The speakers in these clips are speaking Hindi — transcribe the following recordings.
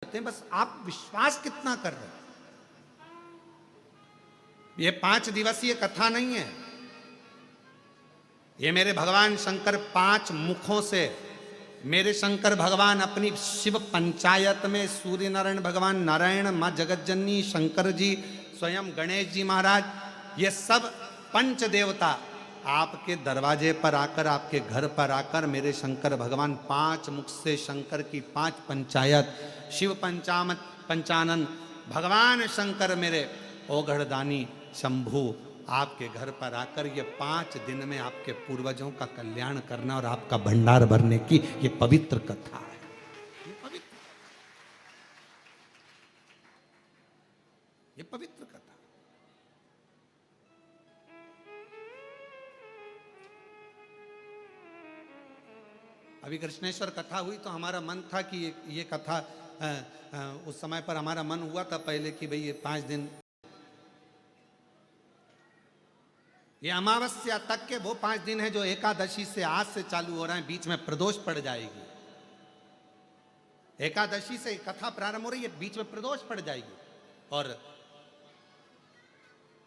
करते हैं, बस आप विश्वास कितना कर रहे हैं। ये 5 दिवसीय कथा नहीं है, ये मेरे भगवान शंकर 5 मुखों से, मेरे शंकर भगवान अपनी शिव पंचायत में सूर्य नारायण भगवान, नारायण, माँ जगतजननी, शंकर जी, स्वयं गणेश जी महाराज, ये सब पंच देवता आपके दरवाजे पर आकर, आपके घर पर आकर मेरे शंकर भगवान 5 मुख से शंकर की 5 पंचायत, शिव पंचानन भगवान शंकर मेरे ओघड़दानी शंभु आपके घर पर आकर ये 5 दिन में आपके पूर्वजों का कल्याण करना और आपका भंडार भरने की ये पवित्र कथा है। ये पवित्र कथा। अभी कृष्णेश्वर कथा हुई तो हमारा मन था कि ये कथा उस समय पर हमारा मन हुआ था पहले कि भाई ये 5 दिन, ये अमावस्या तक के वो 5 दिन है जो एकादशी से आज से चालू हो रहे हैं, बीच में प्रदोष पड़ जाएगी। एकादशी से कथा प्रारंभ हो रही है, बीच में प्रदोष पड़ जाएगी और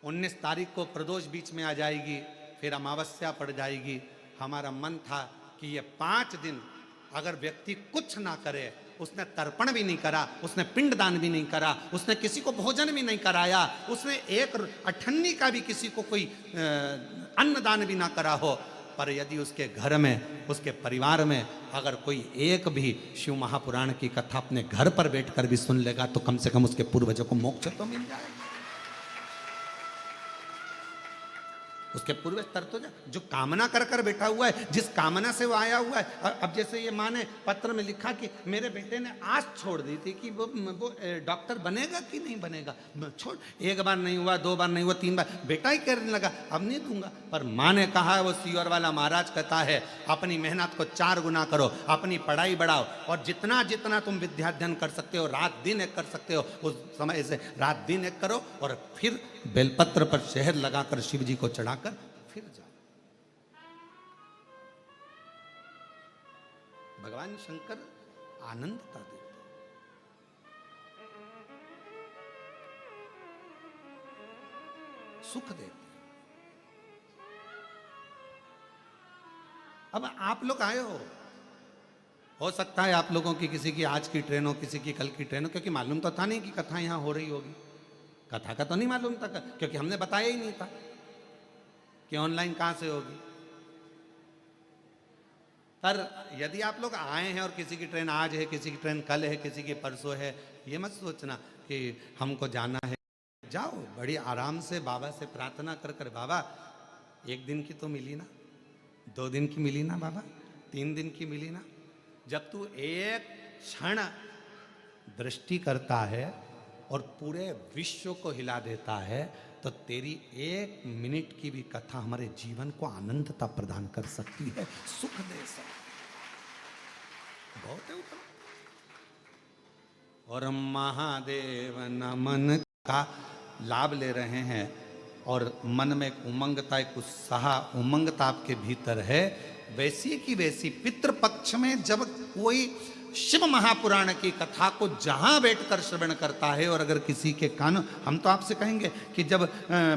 19 तारीख को प्रदोष बीच में आ जाएगी, फिर अमावस्या पड़ जाएगी। हमारा मन था कि ये 5 दिन अगर व्यक्ति कुछ ना करे, उसने तर्पण भी नहीं करा, उसने पिंडदान भी नहीं करा, उसने किसी को भोजन भी नहीं कराया, उसने एक अठन्नी का भी किसी को कोई अन्नदान भी ना करा हो, पर यदि उसके घर में, उसके परिवार में अगर कोई एक भी शिव महापुराण की कथा अपने घर पर बैठकर भी सुन लेगा तो कम से कम उसके पूर्वजों को मोक्ष तो मिल जाएगा। उसके पूर्वज तर तो जो कामना कर कर बैठा हुआ है, जिस कामना से वो आया हुआ है। अब जैसे ये माँ ने पत्र में लिखा कि मेरे बेटे ने आस छोड़ दी थी कि वो डॉक्टर बनेगा कि नहीं बनेगा, छोड़, 1 बार नहीं हुआ, 2 बार नहीं हुआ, 3 बार, बेटा ही कहने लगा अब नहीं दूंगा। पर माँ ने कहा, वो सीवर वाला महाराज कहता है, अपनी मेहनत को 4 गुना करो, अपनी पढ़ाई बढ़ाओ और जितना जितना तुम विद्याध्ययन कर सकते हो, रात दिन एक कर सकते हो, उस समय से रात दिन एक करो और फिर बेलपत्र पर शहद लगाकर शिव जी को चढ़ाकर फिर जाओ। भगवान शंकर आनंदता देते, सुख देते। अब आप लोग आए हो सकता है आप लोगों की किसी की आज की ट्रेन हो, किसी की कल की ट्रेन हो, क्योंकि मालूम तो था नहीं कि कथा यहां हो रही होगी। कथा का तो नहीं मालूम था, क्योंकि हमने बताया ही नहीं था कि ऑनलाइन कहां से होगी। पर यदि आप लोग आए हैं और किसी की ट्रेन आज है, किसी की ट्रेन कल है, किसी की परसों है, ये मत सोचना कि हमको जाना है। जाओ बड़ी आराम से बाबा से प्रार्थना कर कर, बाबा 1 दिन की तो मिली ना, 2 दिन की मिली ना बाबा, 3 दिन की मिली ना। जब तू एक क्षण दृष्टि करता है और पूरे विश्व को हिला देता है तो तेरी 1 मिनट की भी कथा हमारे जीवन को आनंदता प्रदान कर सकती है, सुख दे सकती है। बहुत है उतना। और महादेव नमन का लाभ ले रहे हैं और मन में एक उमंगता, एक उत्साह, उमंगता आपके भीतर है। वैसी की वैसी पितृपक्ष में जब कोई शिव महापुराण की कथा को जहां बैठकर श्रवण करता है, और अगर किसी के कान, हम तो आपसे कहेंगे कि जब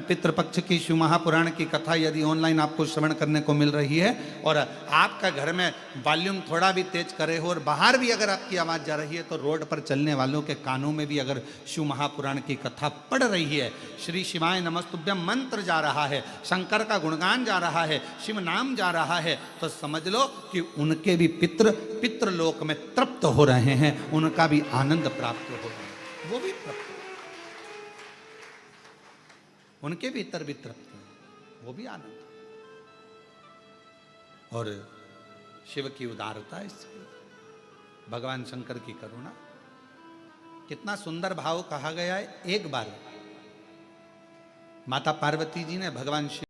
पितृपक्ष की शिव महापुराण की कथा यदि ऑनलाइन आपको श्रवण करने को मिल रही है और आपका घर में वॉल्यूम थोड़ा भी तेज करे हो और बाहर भी अगर आपकी आवाज़ जा रही है, तो रोड पर चलने वालों के कानों में भी अगर शिव महापुराण की कथा पढ़ रही है, श्री शिवाय नमस्तुभ्यम मंत्र जा रहा है, शंकर का गुणगान जा रहा है, शिव नाम जा रहा है, तो समझ लो कि उनके भी पितृलोक में तृप्त हो रहे हैं, उनका भी आनंद प्राप्त हो रहा है, वो भी तृप्त, उनके भीतर भी तृप्त है, वो भी आनंद। और शिव की उदारता, इसकी भगवान शंकर की करुणा, कितना सुंदर भाव कहा गया है। एक बार माता पार्वती जी ने भगवान शिव